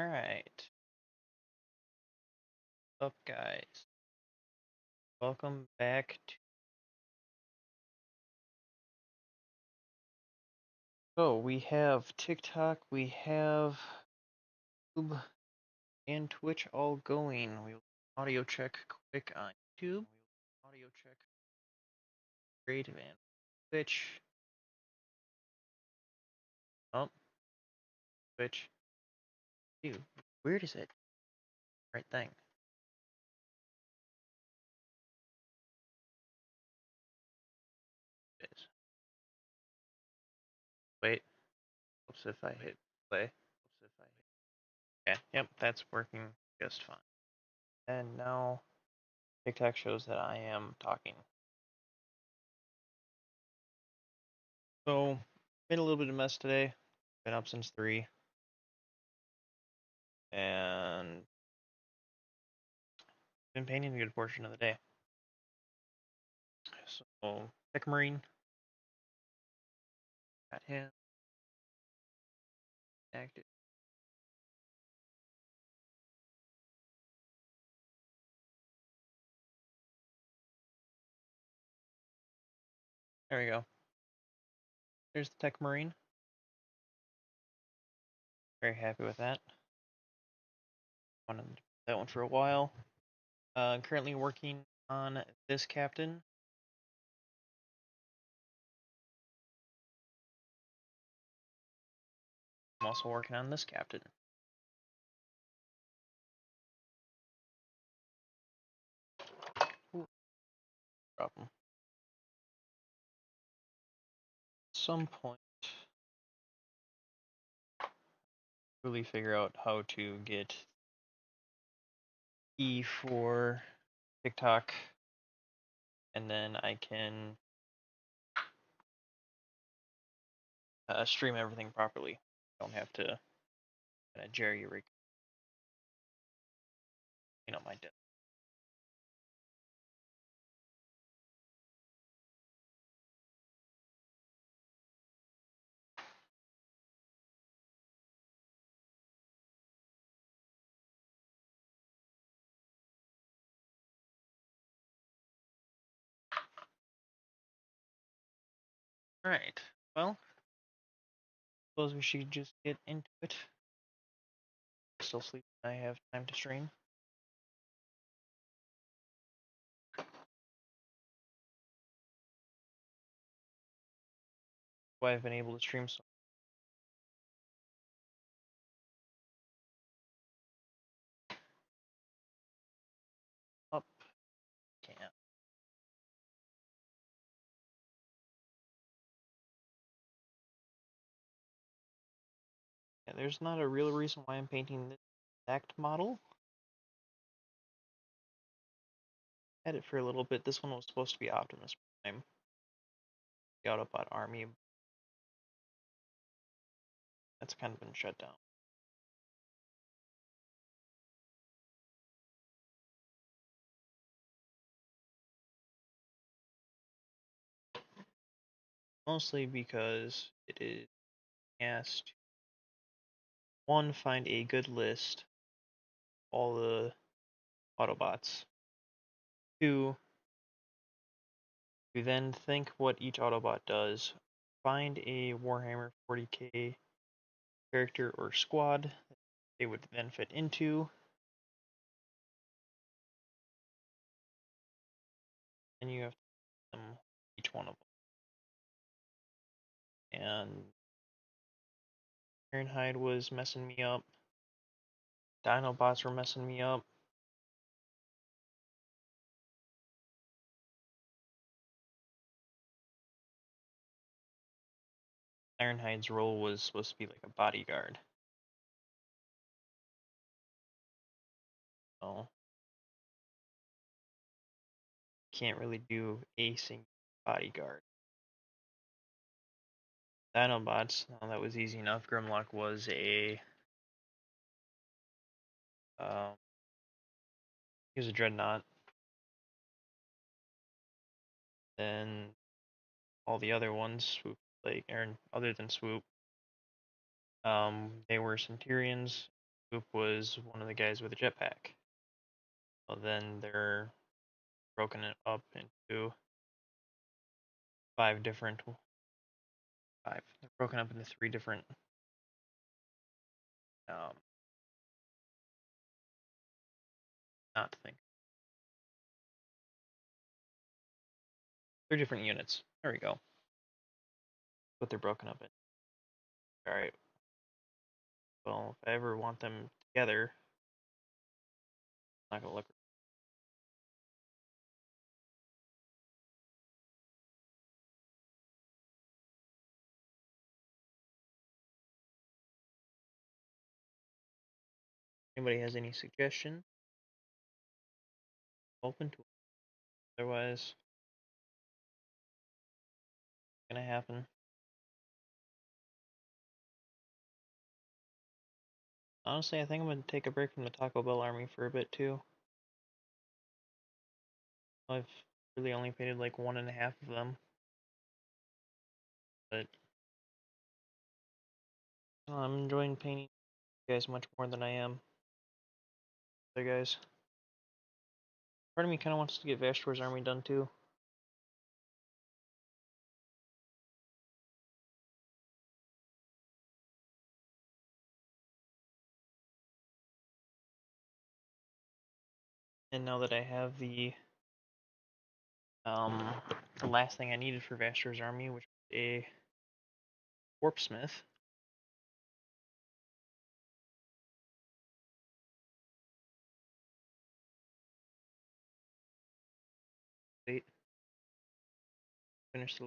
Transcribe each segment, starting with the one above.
Alright. What's up, guys? Welcome back to. So, we have TikTok, we have YouTube, and Twitch all going. We'll audio check quick on YouTube. Audio check great, and Twitch. Oh, Twitch. Dude, weird is it? Right thing. It is. Wait. Oops, if I hit play. Oops, if I hit. Yeah, yep, that's working just fine. And now TikTok shows that I am talking. So, made a little bit of mess today. Been up since 3, and been painting a good portion of the day. So, Tech Marine, got him active. There we go. There's the Tech Marine. Very happy with that. Wanted that one for a while. Currently working on this captain. I'm also working on this captain. Ooh, problem. At some point, really figure out how to get E for TikTok, and then I can stream everything properly. Don't have to jerry rig, my desk. Alright, well, suppose we should just get into it. Still sleeping, I have time to stream. Why I've been able to stream so up. Can't. Yeah, there's not a real reason why I'm painting this exact model. Had it for a little bit. This one was supposed to be Optimus Prime. The Autobot army. That's kind of been shut down. Mostly because it is asked to, one, find a good list all the Autobots. Two, to then think what each Autobot does. Find a Warhammer 40k character or squad that they would then fit into. And you have them, each one of them. And Ironhide was messing me up. Dinobots were messing me up. Ironhide's role was supposed to be like a bodyguard. So can't really do a single bodyguard. Dinobots, that was easy enough. Grimlock was um, he was a dreadnought. Then all the other ones, Swoop, like, or other than Swoop, they were Centurions group was one of the guys with a jetpack. Well, then they're broken it up into they're broken up into 3 different not to think 3 different units. There we go. What they're broken up in. Alright. Well, if I ever want them together, I'm not gonna look. Anybody has any suggestion? Open to it. Otherwise, it's gonna happen. Honestly, I think I'm gonna take a break from the Taco Bell army for a bit too. I've really only painted like 1.5 of them, but I'm enjoying painting you guys much more than I am other guys. Part of me kind of wants to get Vashtor's army done too. And now that I have the last thing I needed for Vashtor's army, which was a warp smith. Wait, finish.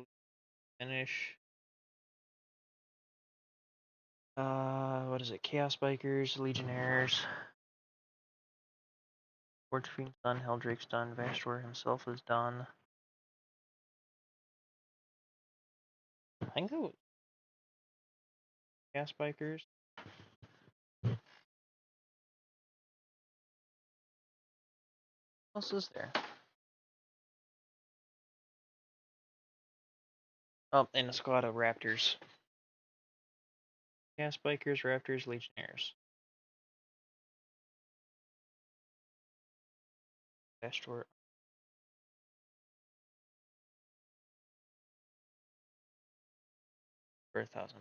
What is it? Chaos Bikers, Legionnaires. Fortune done, Heldrake's done, Vashtor himself is done. I think that was Chaos Bikers. What else is there? Oh, and a squad of Raptors. Chaos Bikers, Raptors, Legionnaires. Vashtor. For 1,000.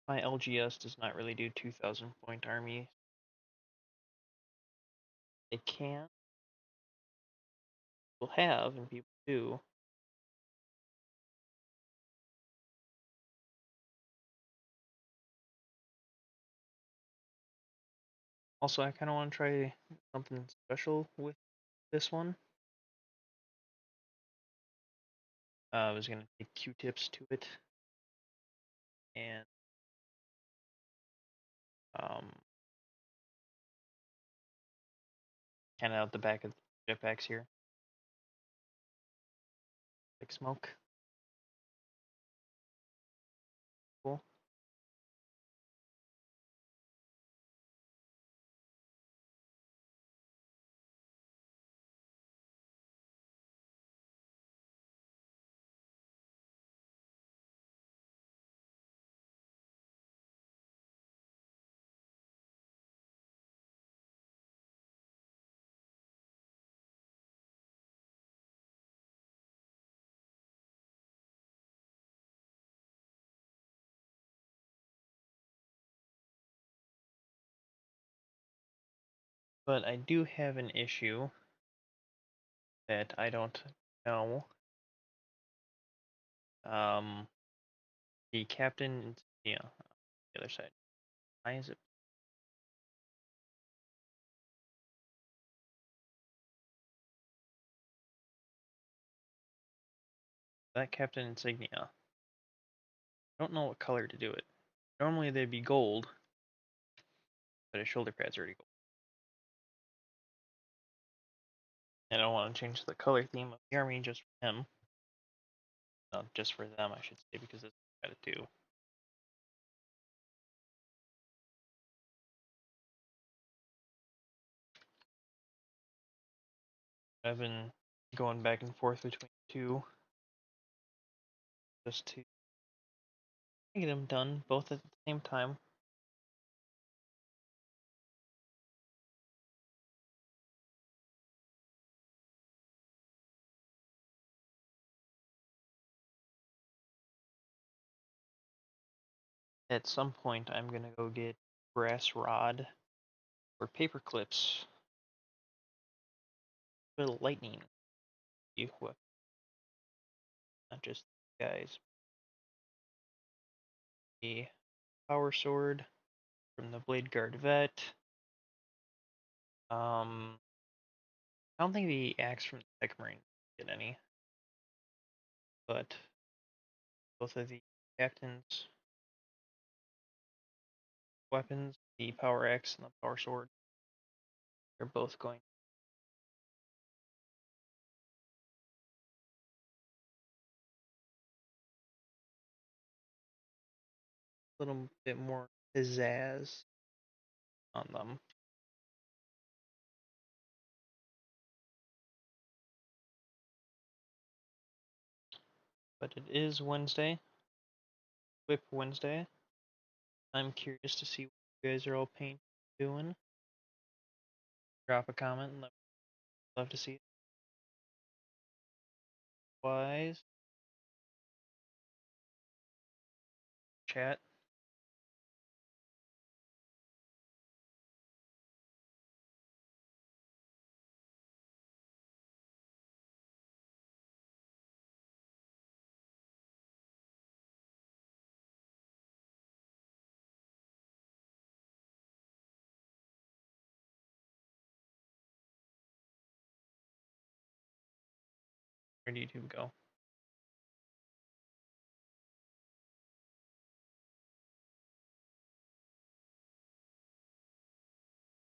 My LGS does not really do 2,000 point army. It can. People have, and people do. Also, I kind of want to try something special with this one. I was going to take Q-tips to it. And kind of out the back of the jetpacks here. Like smoke. Cool. But I do have an issue that I don't know. The captain, yeah, the other side. Why is it? That captain insignia. I don't know what color to do it. Normally they'd be gold, but his shoulder pad's already gold. And I don't want to change the color theme of the army just for him. No, just for them, I should say, because it's got it too. I've been going back and forth between two, just to Get them done both at the same time. At some point, I'm gonna go get brass rod or paper clips for lightning. Weapon, not just guys. The power sword from the Blade Guard Vet. I don't think the axe from the Tech Marine did any, but both of the captain's weapons, the power axe and the power sword, they're both going a little bit more pizzazz on them. But it is Wednesday, Whip Wednesday. I'm curious to see what you guys are all doing. Drop a comment and love to see it. Wise chat. Where did YouTube go?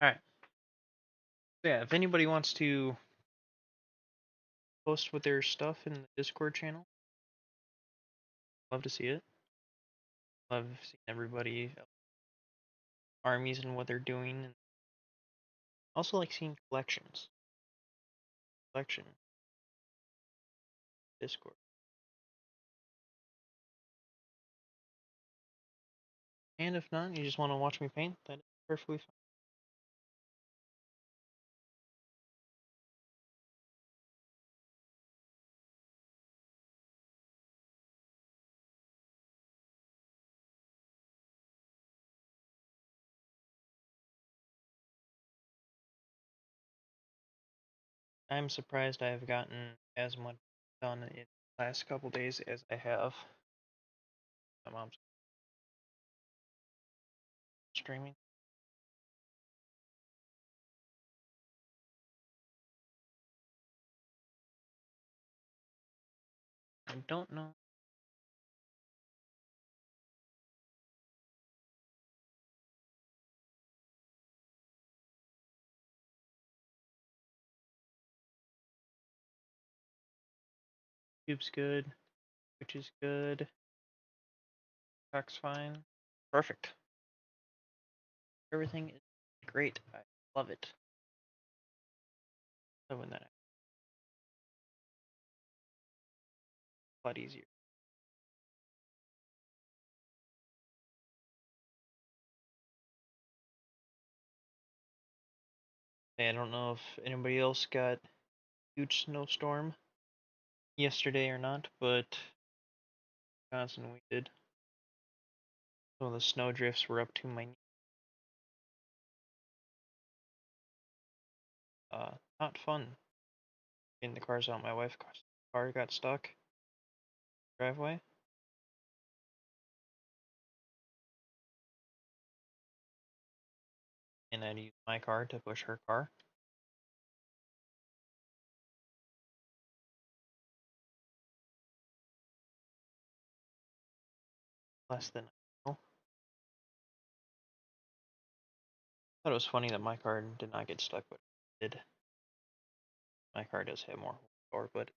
Alright. So yeah, if anybody wants to post with their stuff in the Discord channel, love to see it. Love seeing everybody armies and what they're doing. And also like seeing collections. Collection. Discord. And if not, you just want to watch me paint, that is perfectly fine. I'm surprised I have gotten as much done in the last couple days as I have. My mom's streaming. I don't know. YouTube's good. Twitch is good. Talk's fine. Perfect. Everything is great. I love it. Love when that a lot easier. Hey, I don't know if anybody else got huge snowstorm yesterday or not, but Wisconsin we did. Some of the snow drifts were up to my knee. Not fun. Getting the cars out. My wife's car got stuck. Driveway. And I had to use my car to push her car. Less than I thought it was funny that my car did not get stuck, but it did. My car does have more horsepower, but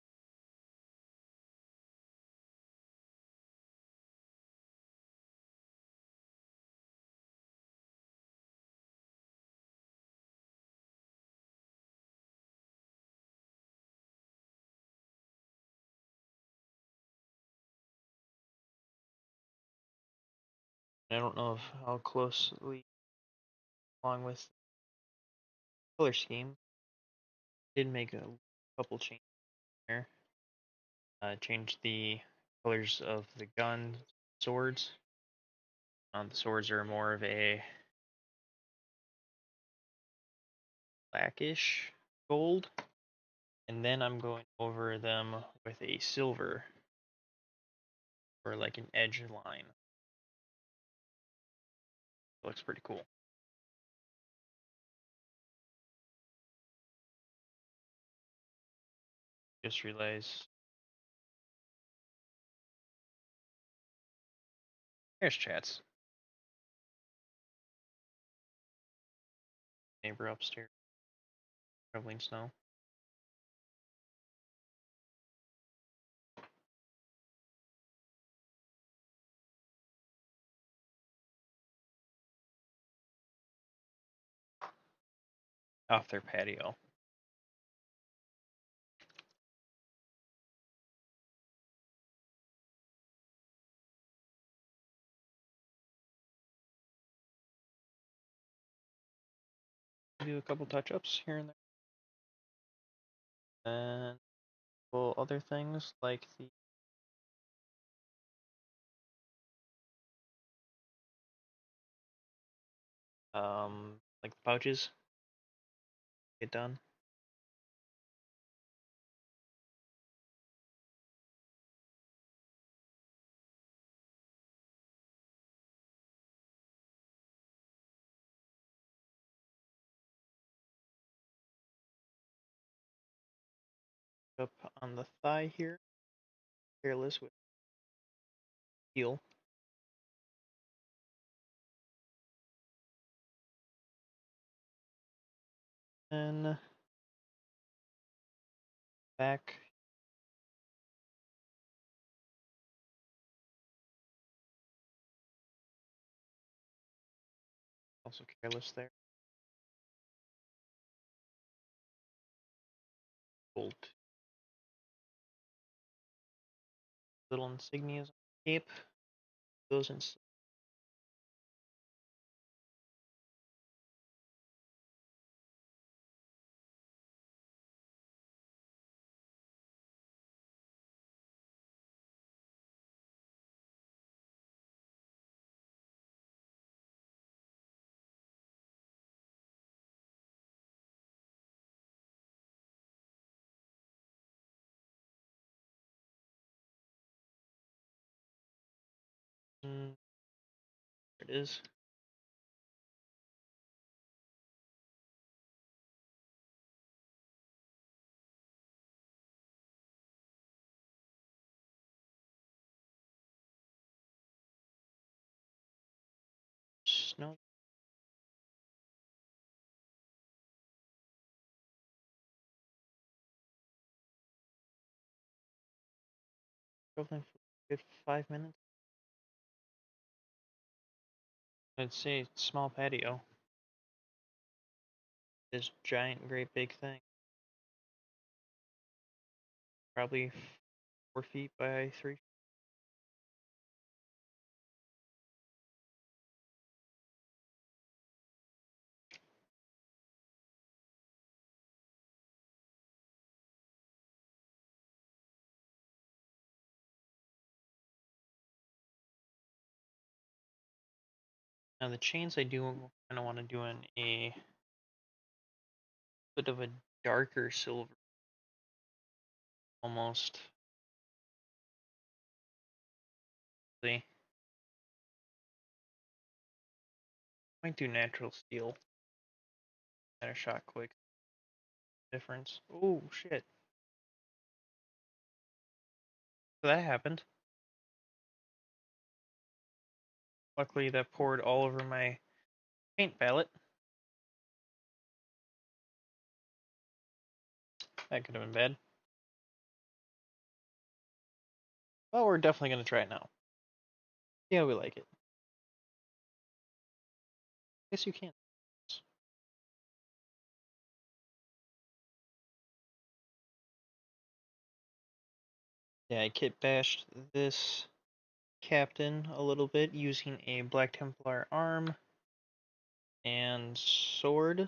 I don't know how closely along with color scheme. Did make a couple changes there. Changed the colors of the gun swords. The swords are more of a blackish gold. And then I'm going over them with a silver or like an edge line. It looks pretty cool. Just realized there's chats. Neighbor upstairs shoveling snow. Off their patio. Do a couple touch-ups here and there. And well, other things like the like the pouches get done. Up on the thigh here. Careless with heel. And back. Also careless there. Gold. Little insignias on the cape. Those in there it is. Snow. Traveling for a good 5 minutes. I'd say small patio. This giant, great big thing. Probably 4 feet by 3. Now the chains I do kind of want to do in a bit of a darker silver, almost. See, might do natural steel. Kind of shot quick. Difference. Oh shit! So that happened. Luckily, that poured all over my paint palette. That could have been bad. Well, we're definitely gonna try it now. Yeah, we like it. Guess you can. Yeah, I kit bashed this captain a little bit using a Black Templar arm and sword.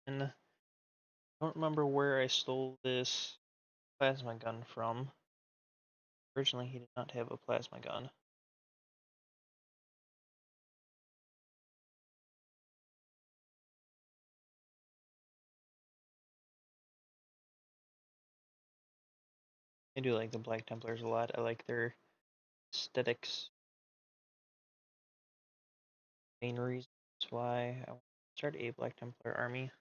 And I don't remember where I stole this plasma gun from. Originally, he did not have a plasma gun. I do like the Black Templars a lot. I like their aesthetics. Main reasons why I want to start a Black Templar army.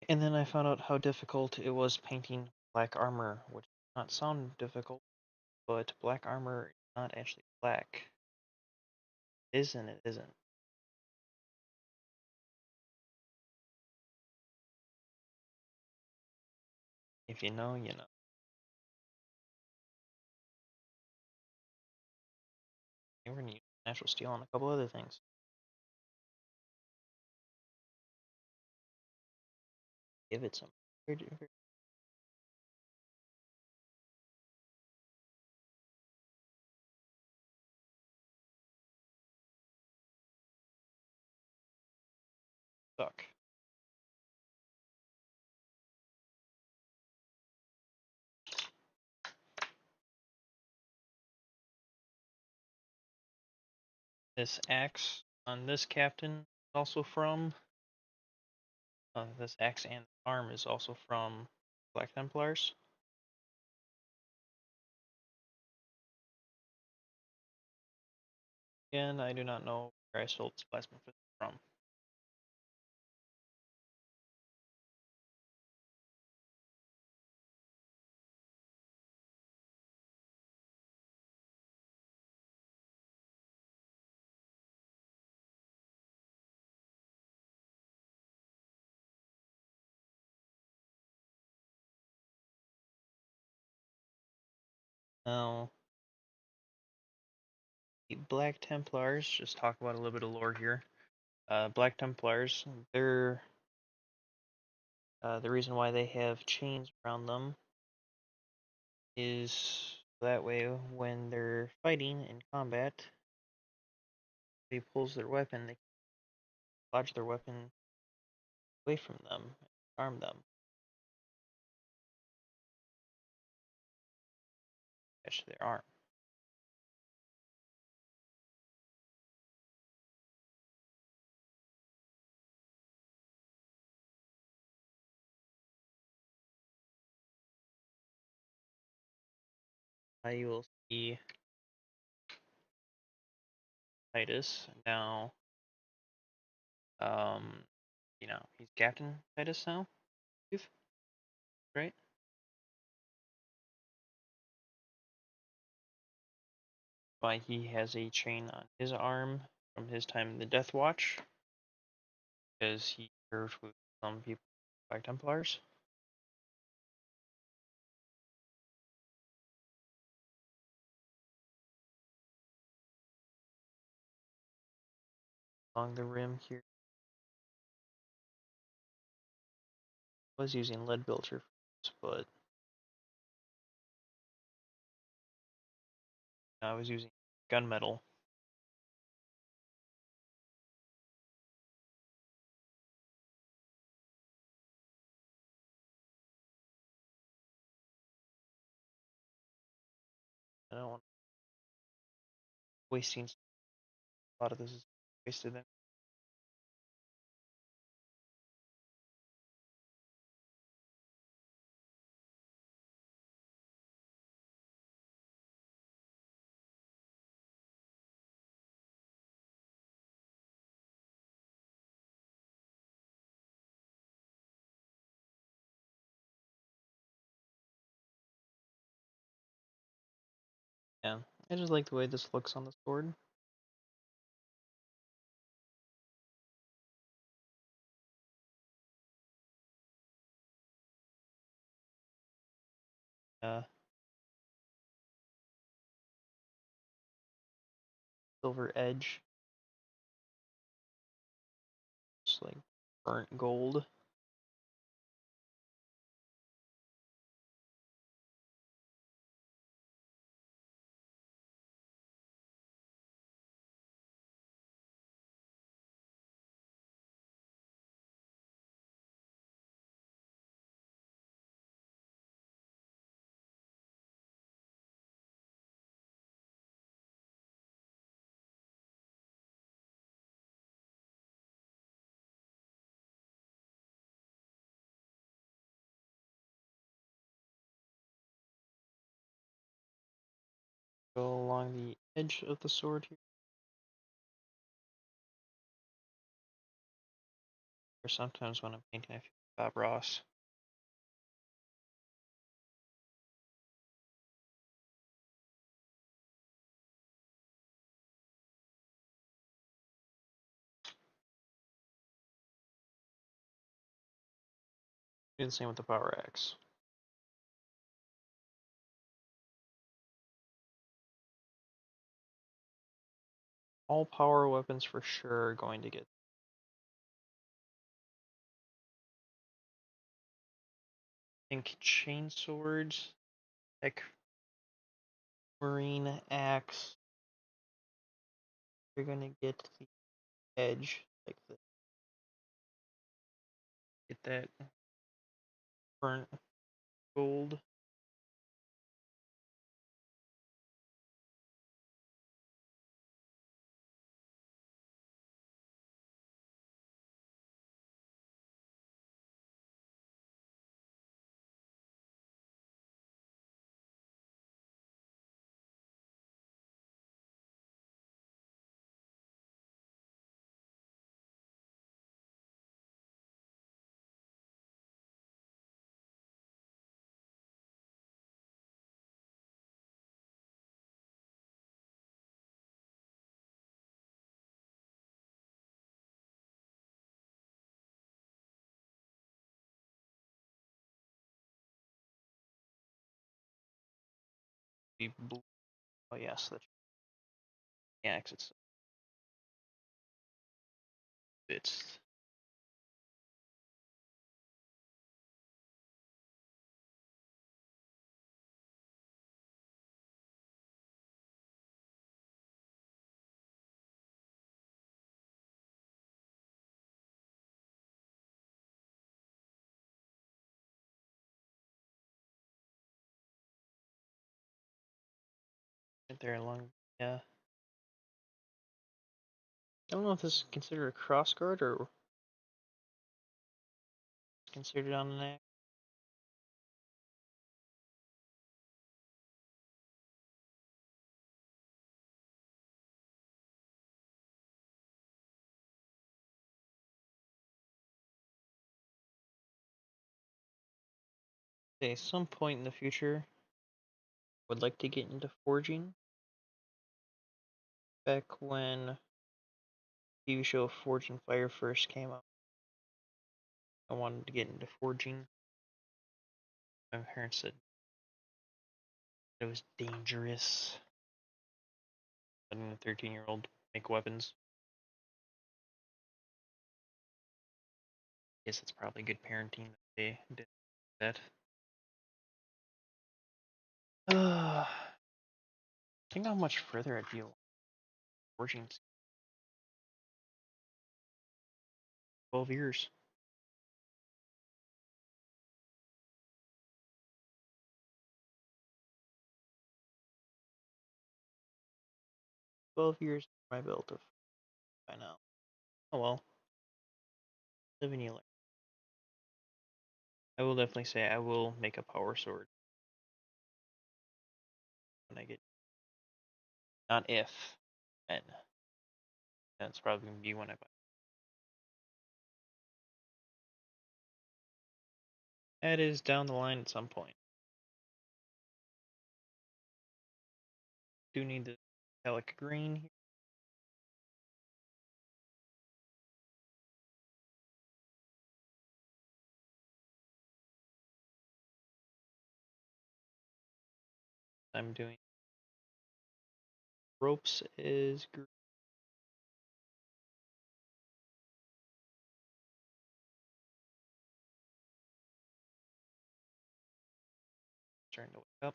And then I found out how difficult it was painting black armor, which does not sound difficult, but black armor is not actually black. It is and it isn't. If you know, you know. We're going to use natural steel on a couple other things. Give it some. Suck. This axe on this captain is also from. This axe and arm is also from Black Templars. Again, I do not know where I stole this plasma fist from. Now, the Black Templars, just talk about a little bit of lore here. Black Templars, they're the reason why they have chains around them is that way when they're fighting in combat, they pulls their weapon, they lodge their weapon away from them and harm them. Catch their arm. You will see Titus now. Um, he's Captain Titus now, right? Why he has a chain on his arm from his time in the Death Watch, because he served with some people, Black Templars. Along the rim here, I was using lead filter, but I was using gunmetal. I don't want wasting a lot of this is wasted then. Yeah, I just like the way this looks on the sword. Uh, Silver edge, just like burnt gold. edge of the sword here. Or sometimes when I'm painting, I feel like Bob Ross. Do the same with the power axe. All power weapons for sure are going to get. I think chain swords, heck, marine axe. You're gonna get the edge like this. Get that burnt gold. Be blue. Oh yes, that's the axe itself. It's 'Right there along. Yeah. I don't know if this is considered a crossguard or considered on an axe. 'Kay, some point in the future, I would like to get into forging. Back when TV show Forging Fire first came out, I wanted to get into forging. My parents said it was dangerous. Letting a 13-year-old make weapons. I guess it's probably good parenting that they did that. Think how much further I'd be forging. 12 years. 12 years my belt of by now. Oh well. Live and you learn. I will definitely say I will make a power sword when I get. Not if. And that's probably gonna be when I buy. That is down the line at some point. Do need the metallic green here. I'm doing ropes is green. Starting to wake up.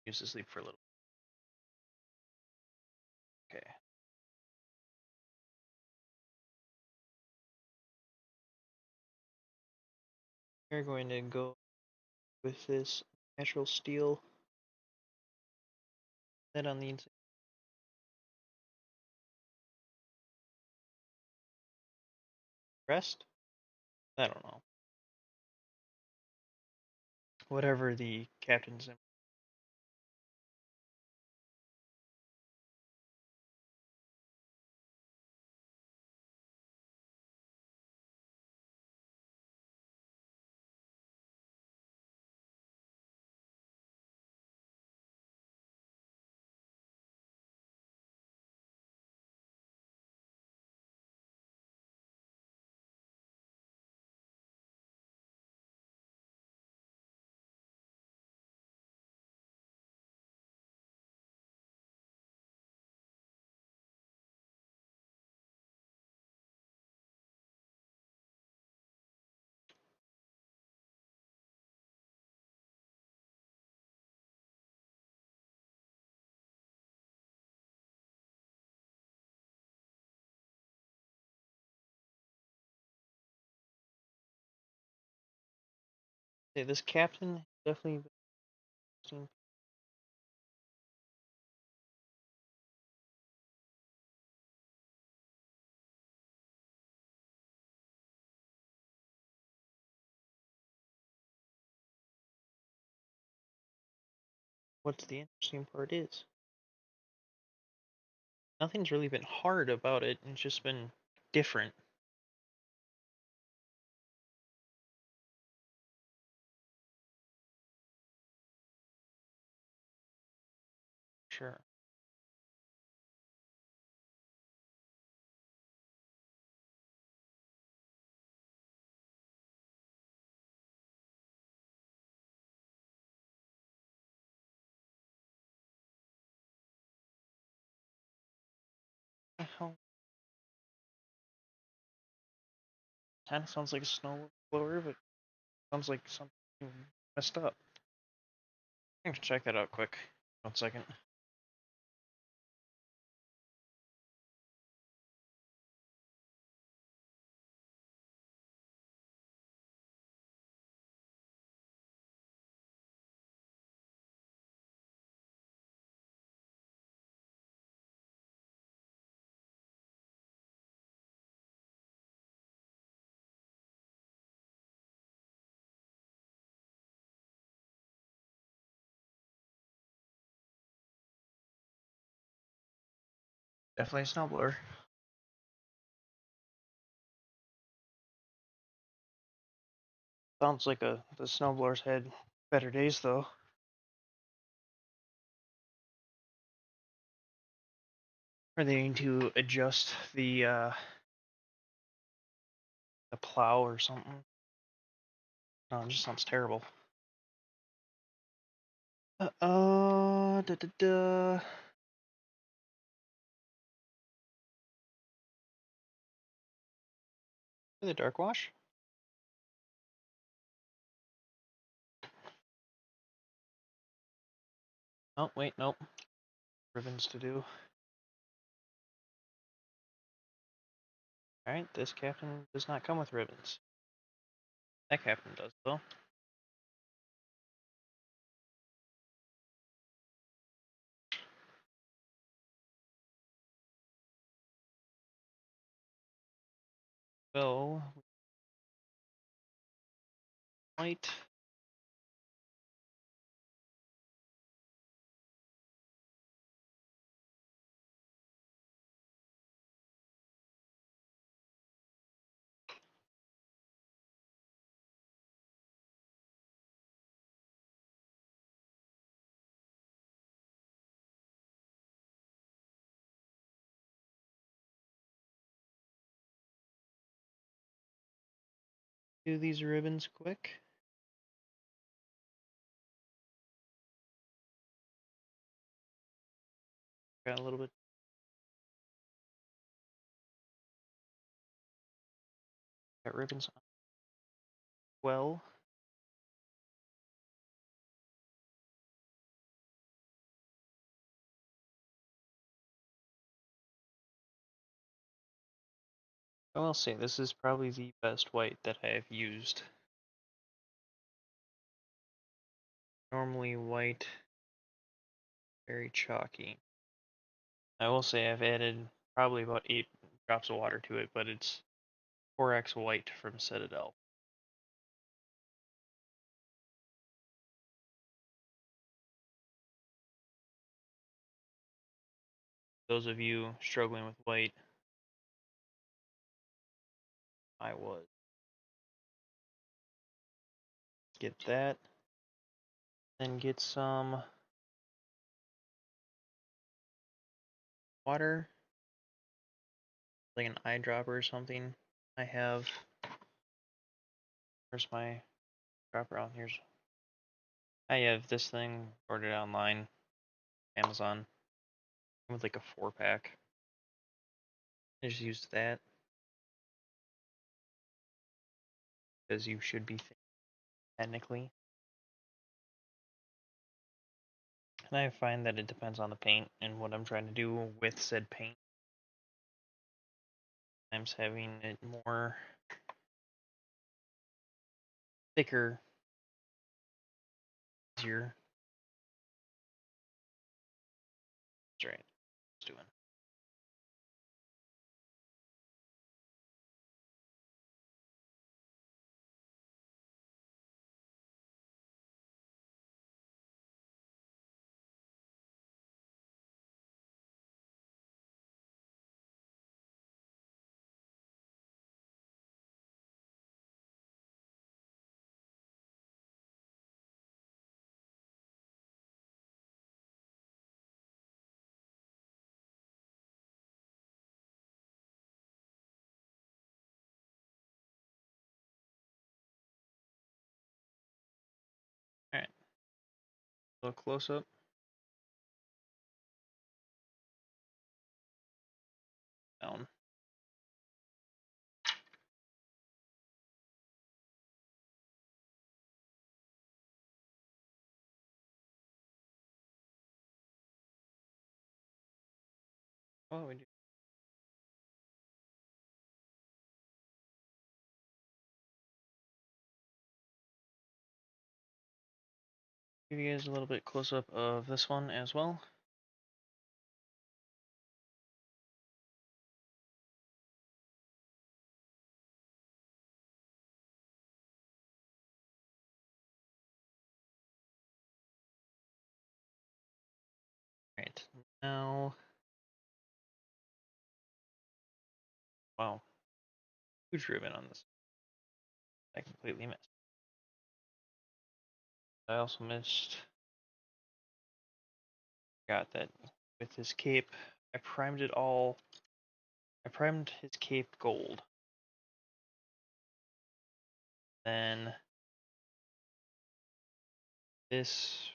Used to sleep for a little. Okay. We're going to go with this natural steel. That on the inside. Rest? I don't know. Whatever the captain's in. Okay, this captain definitely seen. What's the interesting part is nothing's really been hard about it. It's just been different. Sure. What the hell? Kind of sounds like a snow blower, but sounds like something messed up. I can check that out quick. 1 second. Definitely a snow blower. Sounds like the snowblowers had better days though. Or they need to adjust the plow or something. No, it just sounds terrible. Da da da. The dark wash? Oh wait, nope. Ribbons to do. Alright, this captain does not come with ribbons. That captain does though. So might do these ribbons quick. Got a little bit. Got ribbons on. Well, I will say this is probably the best white that I have used. Normally white, very chalky. I will say I've added probably about 8 drops of water to it, but it's 4x white from Citadel. Those of you struggling with white, I was. Get that. Then get some water, like an eyedropper or something. I have. Where's my dropper? Oh, here's. I have this thing ordered online, Amazon, with like a 4-pack. I just used that because you should be technically. And I find that it depends on the paint and what I'm trying to do with said paint. I'm having it more thicker, easier. That's right. It's doing. All right. A little close up. Down. Oh, we do. Give you guys a little bit close up of this one as well. All right. Now, wow, huge ribbon on this. I completely missed. I also missed. Got that with his cape. I primed it all. I primed his cape gold. Then this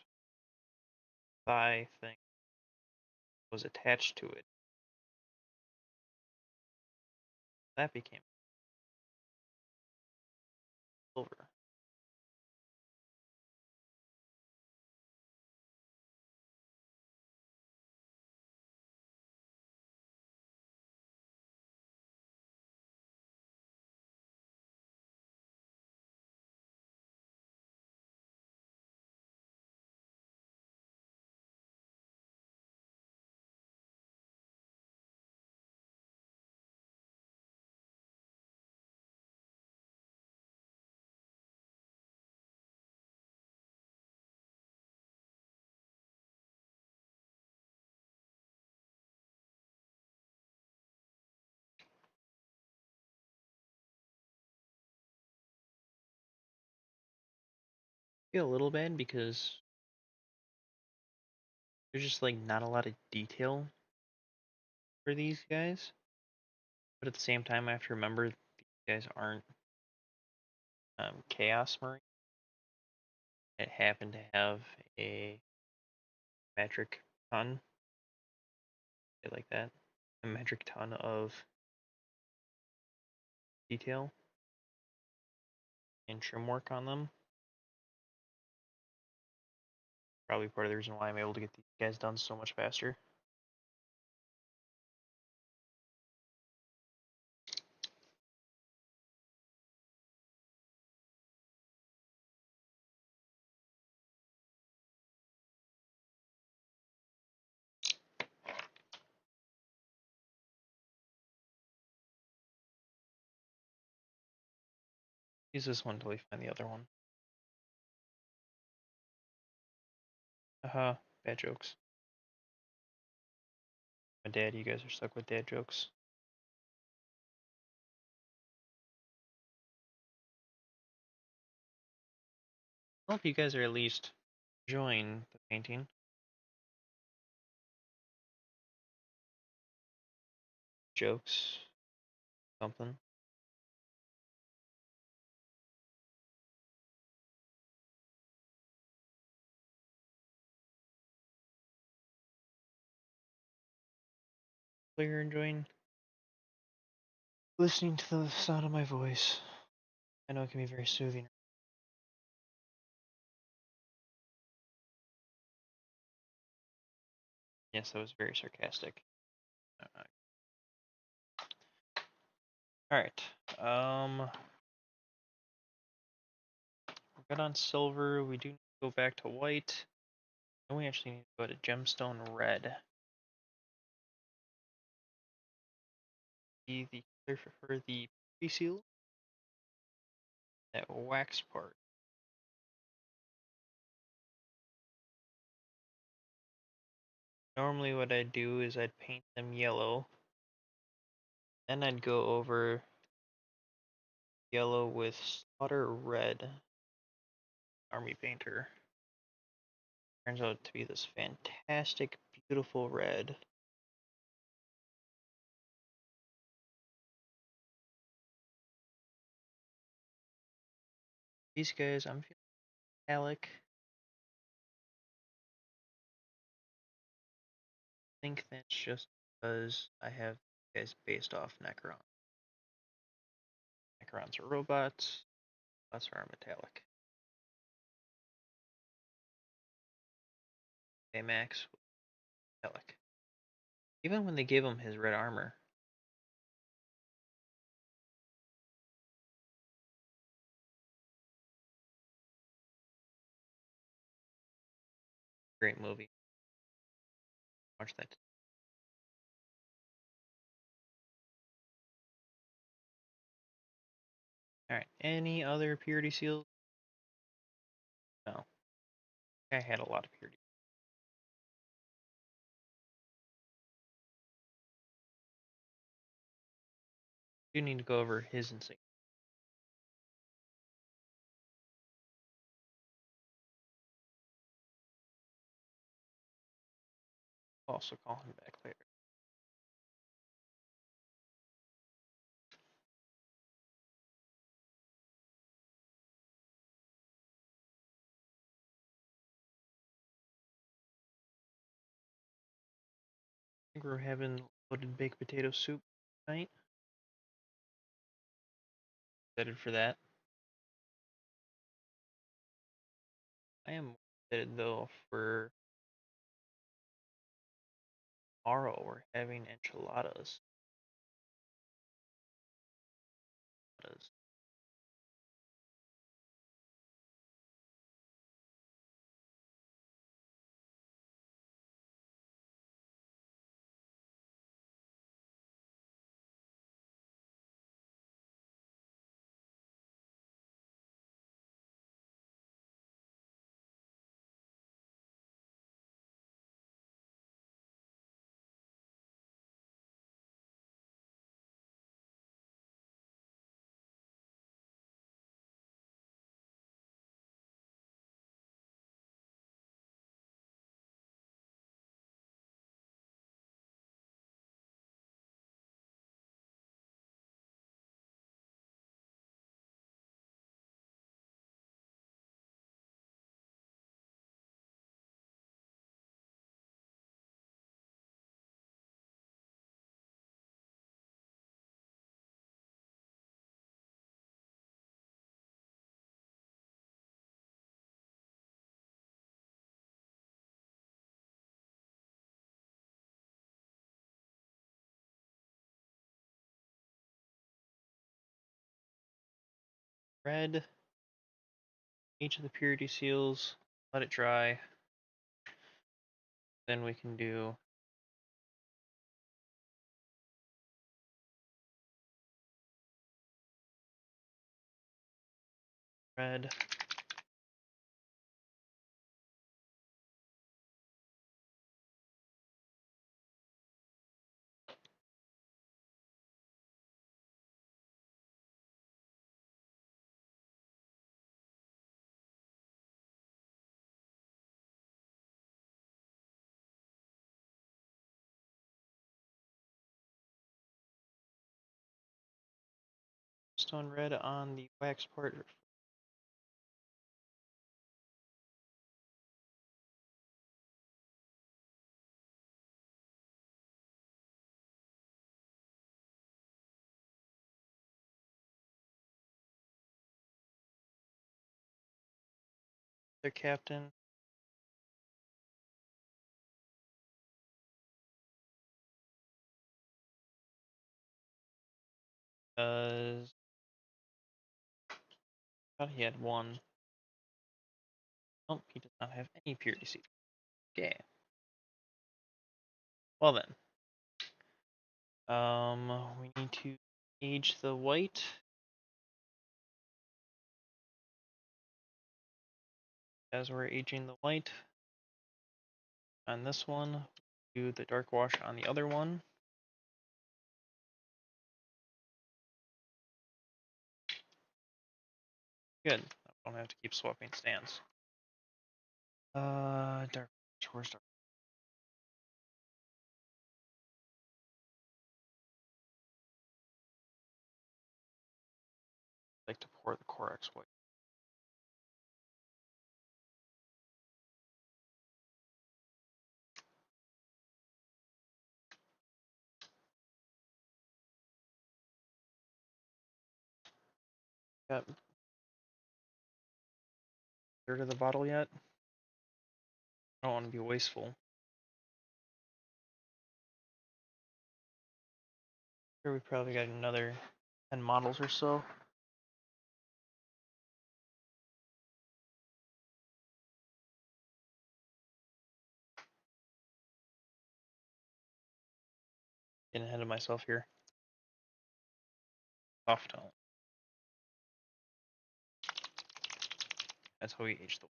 thigh thing was attached to it. That became silver. I feel a little bad because there's just like not a lot of detail for these guys. But at the same time, I have to remember these guys aren't Chaos Marine. It happened to have a metric ton, like that, a metric ton of detail and trim work on them. Probably part of the reason why I'm able to get these guys done so much faster. Use this one until we find the other one. Haha, bad jokes. My dad, you guys are stuck with dad jokes. I hope you guys are at least enjoying the painting. Jokes, something. Hopefully you're enjoying listening to the sound of my voice. I know it can be very soothing. Yes, that was very sarcastic. Alright. We're good on silver. We do need to go back to white. And we actually need to go to gemstone red. Be the color for the pre-seal. That wax part. Normally what I'd do is I'd paint them yellow. Then I'd go over yellow with slaughter red army painter. Turns out to be this fantastic, beautiful red. These guys, I'm feeling metallic. I think that's just because I have guys based off Necron. Necrons are robots, robots are metallic. Baymax, metallic. Even when they gave him his red armor. Great movie. Watch that. Alright, any other purity seals? No. I had a lot of purity. You need to go over his insignia. I'll also call him back later. I think we're having loaded baked potato soup tonight. Excited for that. I am excited though for tomorrow. We're having enchiladas. Red each of the purity seals, let it dry. Then we can do red. Stone red on the wax part. The captain. Does thought he had one. Nope, he does not have any purity seed. Okay. Well then. We need to age the white. As we're aging the white on this one, do the dark wash on the other one. Good. I don't have to keep swapping stands. Dark. Where's dark? I like to pour the Corex white. Got a third of the bottle yet? I don't want to be wasteful. Here we probably got another 10 models or so. Getting ahead of myself here. Soft tone. That's how we age the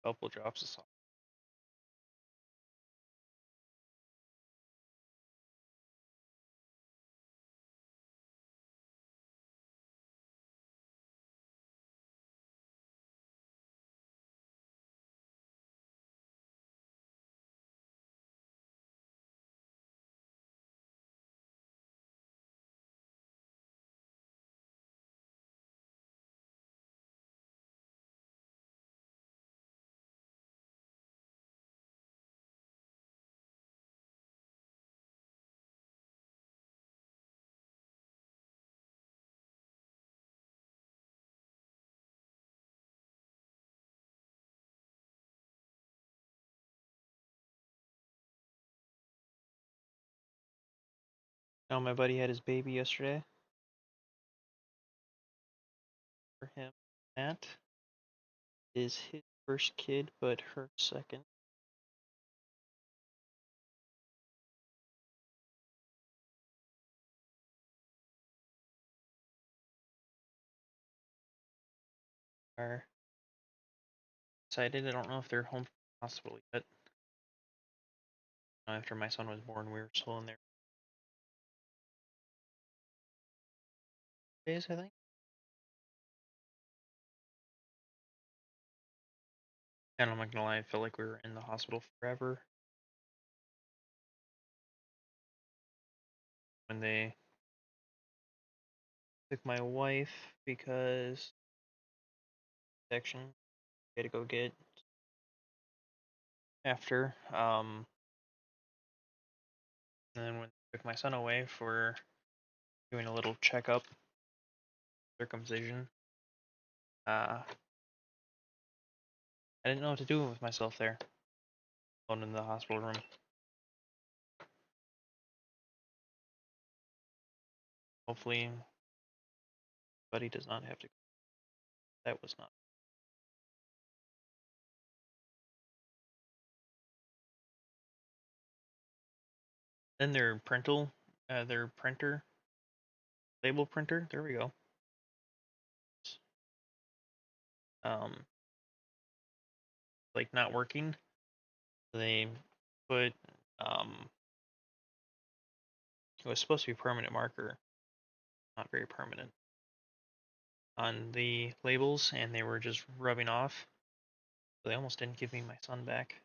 couple drops of salt. Now my buddy had his baby yesterday. For him, Matt is his first kid, but her second. Are excited. I don't know if they're home from the hospital yet. After my son was born, we were still in there. Days, I think. And I'm not gonna lie, I felt like we were in the hospital forever when they took my wife because section we had to go get after. And then when they took my son away for doing a little checkup, circumcision, I didn't know what to do with myself there, alone in the hospital room. Hopefully, buddy does not have to. That was not. Then their printer label printer. There we go. Like not working. They put it was supposed to be permanent marker, not very permanent, on the labels, and they were just rubbing off. So they almost didn't give me my sun back.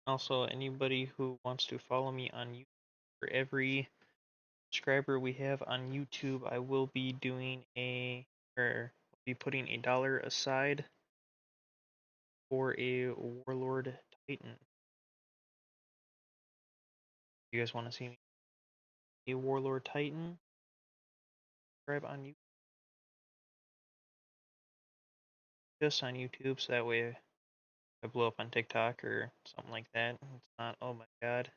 Also, anybody who wants to follow me on YouTube, for every subscriber we have on YouTube, I will be doing or be putting $1 aside for a Warlord Titan. You guys want to see me a Warlord Titan? Subscribe on YouTube, just on YouTube, so that way if I blow up on TikTok or something like that, it's not, oh my god,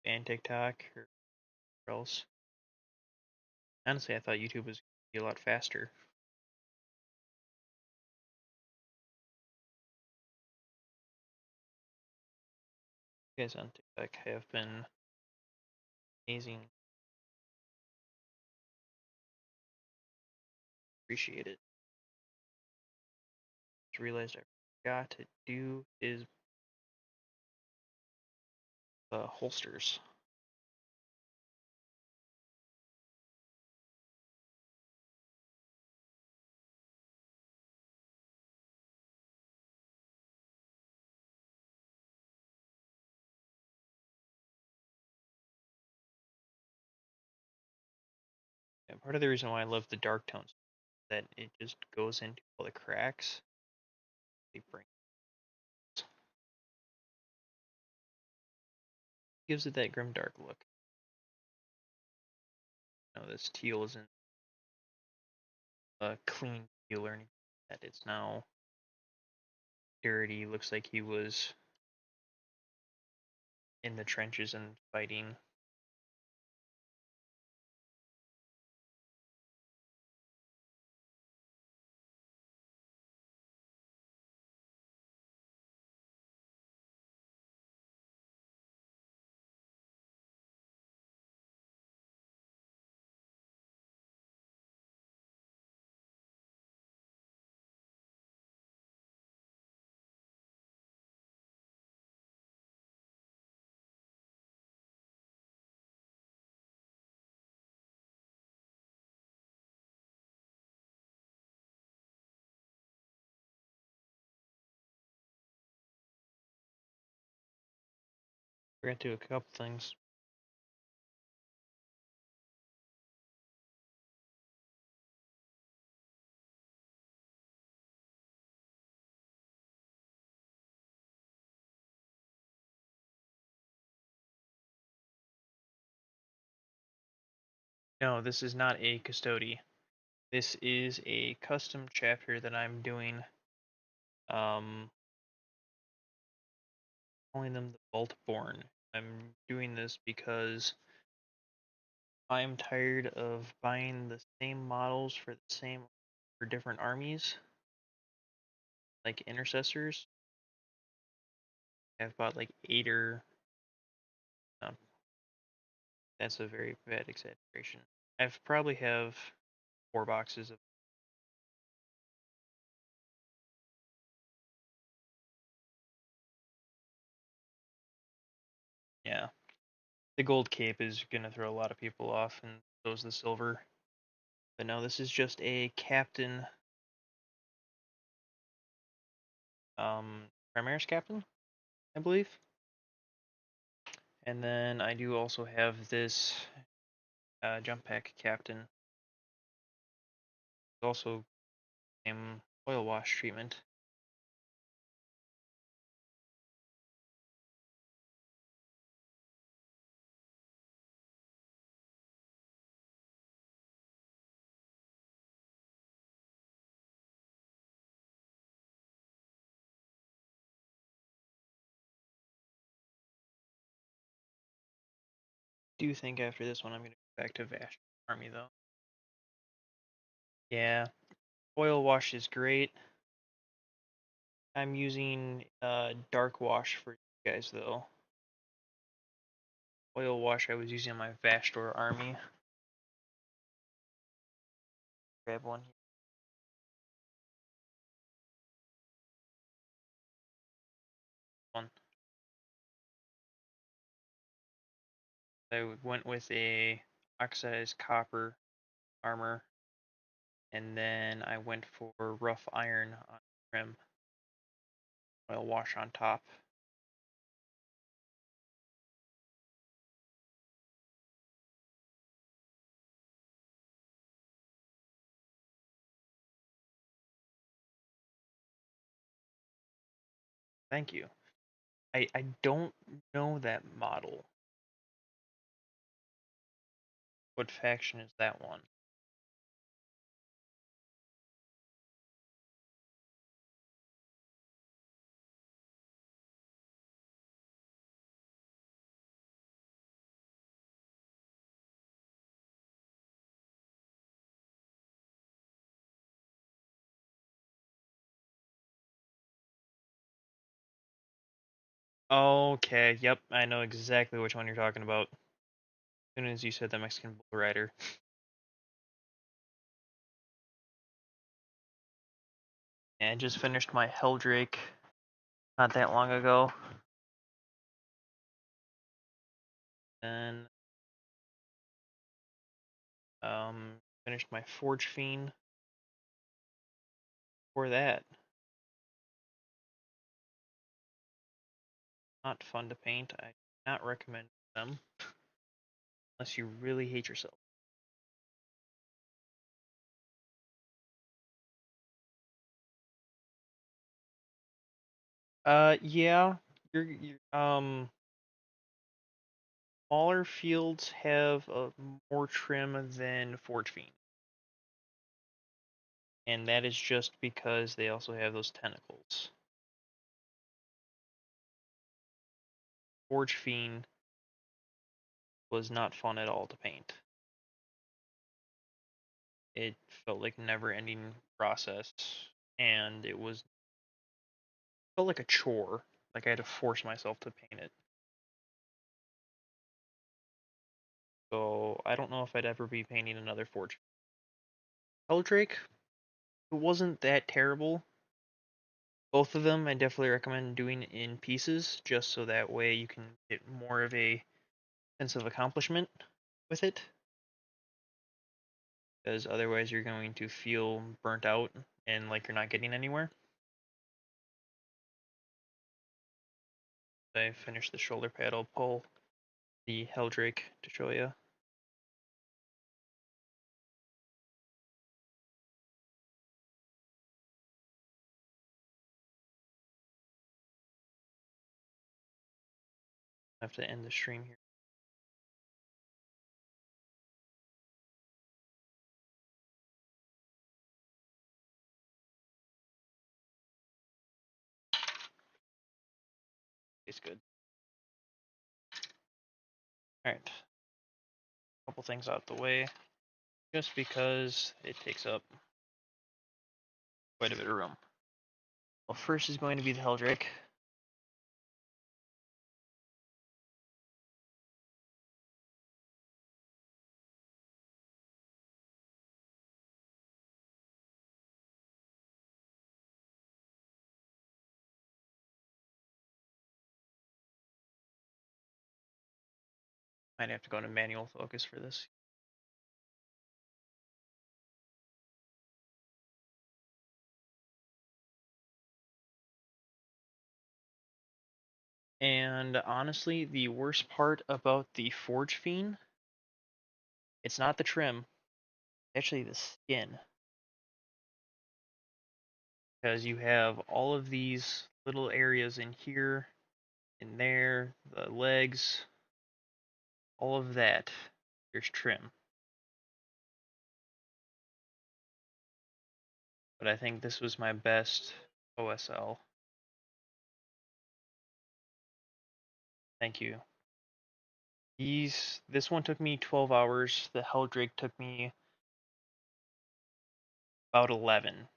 ban TikTok or else. Honestly, I thought YouTube was going to be a lot faster. You guys on TikTok have been amazing. Appreciate it. Just realized I forgot to do is holsters. And part of the reason why I love the dark tones is that it just goes into all the cracks. They bring gives it that grim dark look. You know, this teal isn't a clean teal or anything like that. It's now dirty. Looks like he was in the trenches and fighting. Forgot to do a couple things. No, this is not a custody. This is a custom chapter that I'm doing. Calling them the Vaultborn. I'm doing this because I'm tired of buying the same models for different armies, like intercessors. I've bought like 8 or um, that's a very bad exaggeration. I've probably have 4 boxes of yeah. The gold cape is gonna throw a lot of people off, and so is the silver. But no, this is just a captain, Primaris captain, I believe. And then I do also have this jump pack captain. Also same oil wash treatment. do think after this one I'm gonna go back to Vash Army though. Yeah, oil wash is great. I'm using dark wash for you guys though. Oil wash I was using on my Vastor army. Grab one here. One. I went with a oxidized copper armor, and then I went for rough iron on trim. Oil wash on top. Thank you. I don't know that model. What faction is that one? Okay, yep, I know exactly which one you're talking about. As soon as you said the Mexican Bull Rider. Yeah, I just finished my Helldrake not that long ago. And finished my Forge Fiend for that. Not fun to paint. I do not recommend them unless you really hate yourself. Yeah, smaller fields have more trim than Forge Fiend, and that is just because they also have those tentacles. Forge Fiend was not fun at all to paint. It felt like never-ending process, and it felt like a chore. Like I had to force myself to paint it. So I don't know if I'd ever be painting another Forge. Eldrake, it wasn't that terrible. Both of them I definitely recommend doing in pieces, just so that way you can get more of a sense of accomplishment with it. Because otherwise you're going to feel burnt out and like you're not getting anywhere. I finished the shoulder pad, I'll pull the Helldrake to show you. I have to end the stream here. It's good. Alright. Couple things out the way. Just because it takes up quite a bit of room. Well, first is going to be the Helldrake. Might have to go into manual focus for this. And honestly, the worst part about the Forge Fiend, it's not the trim, actually the skin. Because you have all of these little areas in here, in there, the legs, all of that. There's trim. But I think this was my best OSL. Thank you. This one took me 12 hours. The Helldrake took me about 11.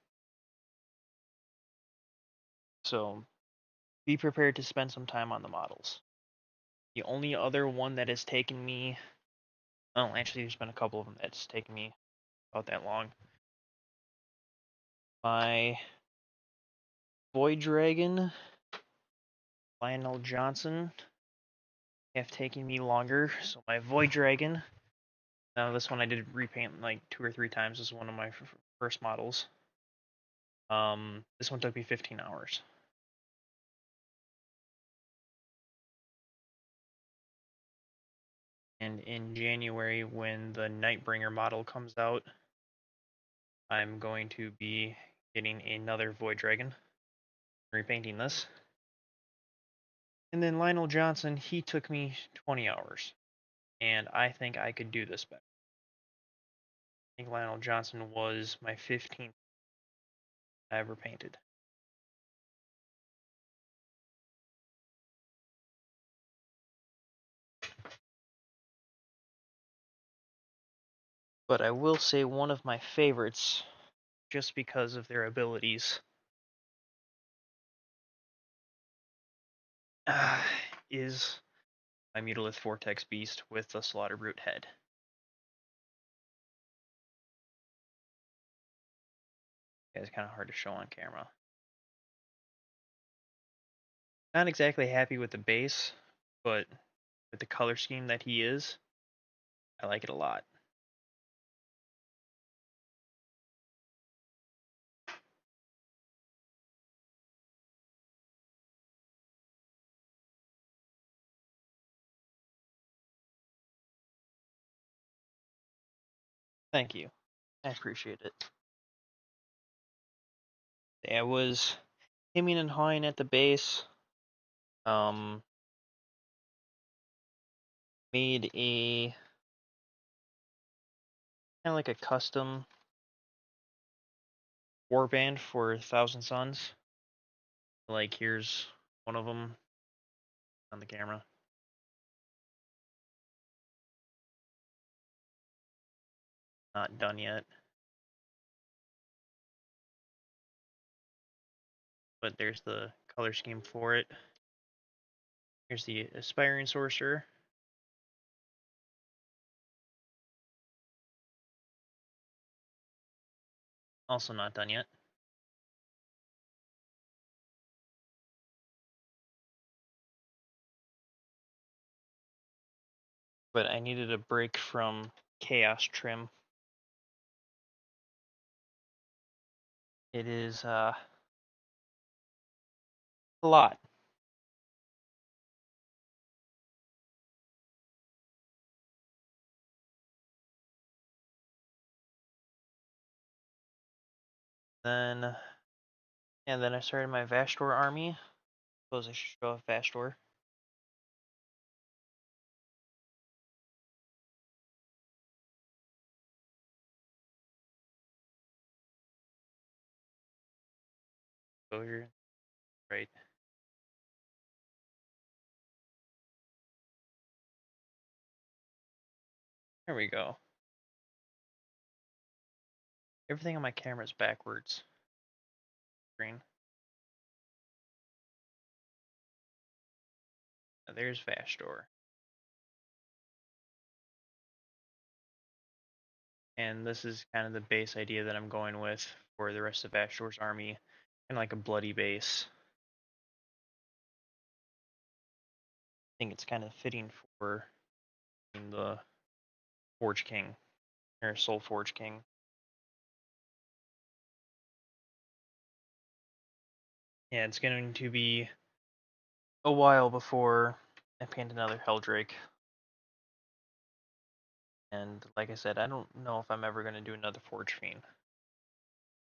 So be prepared to spend some time on the models. The only other one that has taken me, well, actually, there's been a couple of them that's taken me about that long. My Void Dragon, Lionel Johnson, have taken me longer. So my Void Dragon, now this one I did repaint like 2 or 3 times. This is one of my first models. This one took me 15 hours. And in January, when the Nightbringer model comes out, I'm going to be getting another Void Dragon, repainting this. And then Lionel Johnson, he took me 20 hours. And I think I could do this better. I think Lionel Johnson was my 15th I ever painted. But I will say one of my favorites, just because of their abilities, is my Mutalith Vortex Beast with the Slaughter Brute head. It's kind of hard to show on camera. Not exactly happy with the base, but with the color scheme that he is, I like it a lot. Thank you. I appreciate it. I was hemming and hawing at the base. Made a kind of like a custom warband for Thousand Suns. Like here's one of them on the camera. Not done yet. But there's the color scheme for it. Here's the Aspiring Sorcerer. Also not done yet. But I needed a break from Chaos Trim. It is a lot. Then, and then I started my Vastor army. Suppose I should show off Vastor. Go here, right. There we go. Everything on my camera is backwards. Screen. There's Vastor. And this is kind of the base idea that I'm going with for the rest of Vastor's army. Kind of like a bloody base. I think it's kind of fitting for the Forge King, or Soul Forge King. Yeah, it's going to be a while before I paint another Helldrake. And like I said, I don't know if I'm ever going to do another Forge Fiend.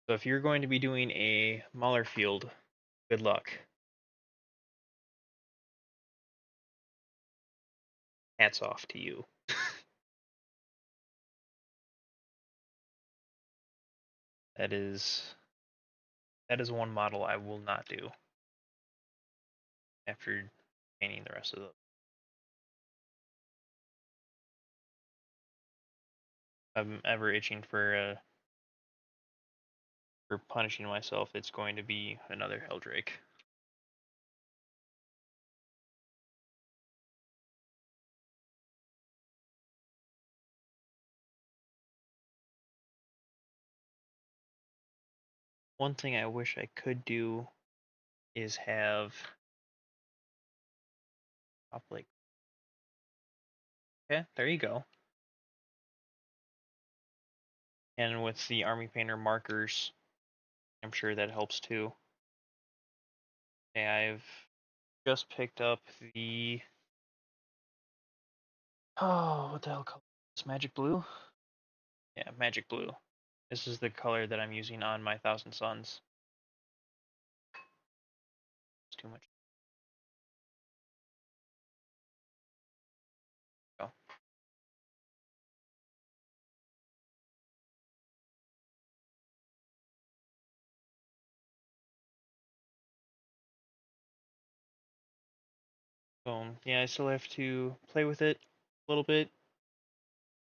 So if you're going to be doing a Mauler field, good luck. Hats off to you. That is one model I will not do after painting the rest of them. I'm ever itching for punishing myself, it's going to be another Helldrake. One thing I wish I could do is have like, yeah, there you go. And with the Army Painter markers, I'm sure that helps too. Okay, I've just picked up the what the hell color is this? Magic Blue? Yeah, Magic Blue. This is the color that I'm using on my Thousand Suns. It's too much. Go. So yeah, I still have to play with it a little bit.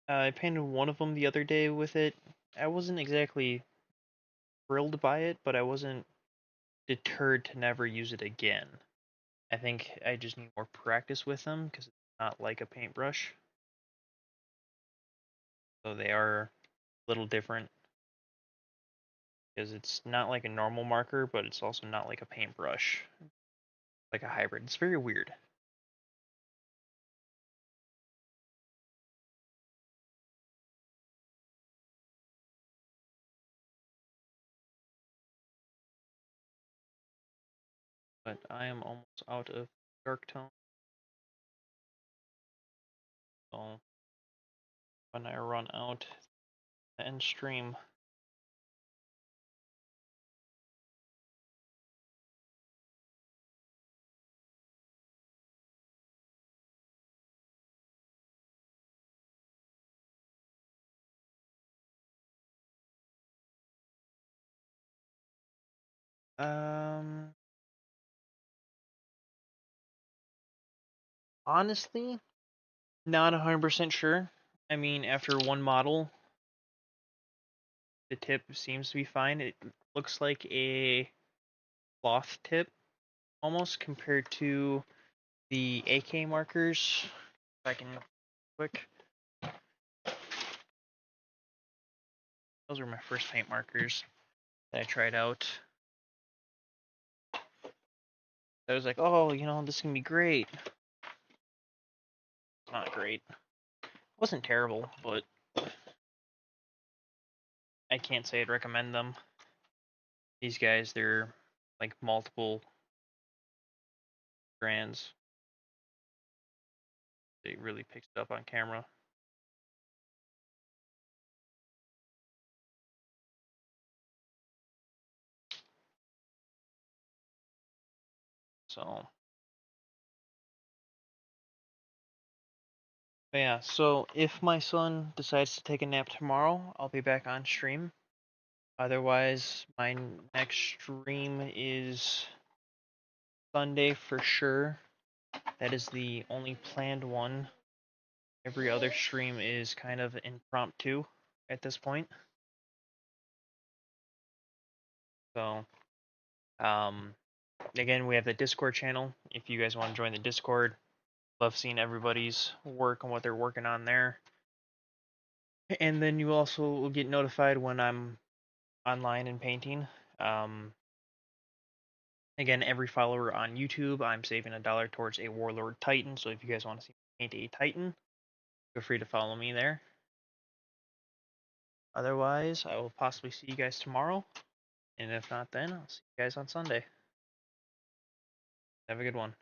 I painted one of them the other day with it. I wasn't exactly thrilled by it, but I wasn't deterred to never use it again. I think I just need more practice with them because it's not like a paintbrush. So they are a little different because it's not like a normal marker, but it's also not like a paintbrush, like a hybrid. It's very weird. But I am almost out of dark tone. So when I run out, end stream. Um, Honestly, not 100% sure. I mean, after one model, the tip seems to be fine. It looks like a cloth tip almost compared to the AK markers. If I can quick. Those were my first paint markers that I tried out. I was like, oh, you know, this can be great. It's not great. It wasn't terrible, but I can't say I'd recommend them. These guys, they're like multiple strands. They really picked it up on camera. So, but yeah, so if my son decides to take a nap tomorrow, I'll be back on stream. Otherwise, my next stream is Sunday for sure. That is the only planned one. Every other stream is kind of impromptu at this point. So, again, we have the Discord channel. If you guys want to join the Discord, love seeing everybody's work and what they're working on there. And then you also will get notified when I'm online and painting. Again, every follower on YouTube, I'm saving $1 towards a Warlord Titan. So if you guys want to see me paint a Titan, feel free to follow me there. Otherwise, I will possibly see you guys tomorrow. And if not then, I'll see you guys on Sunday. Have a good one.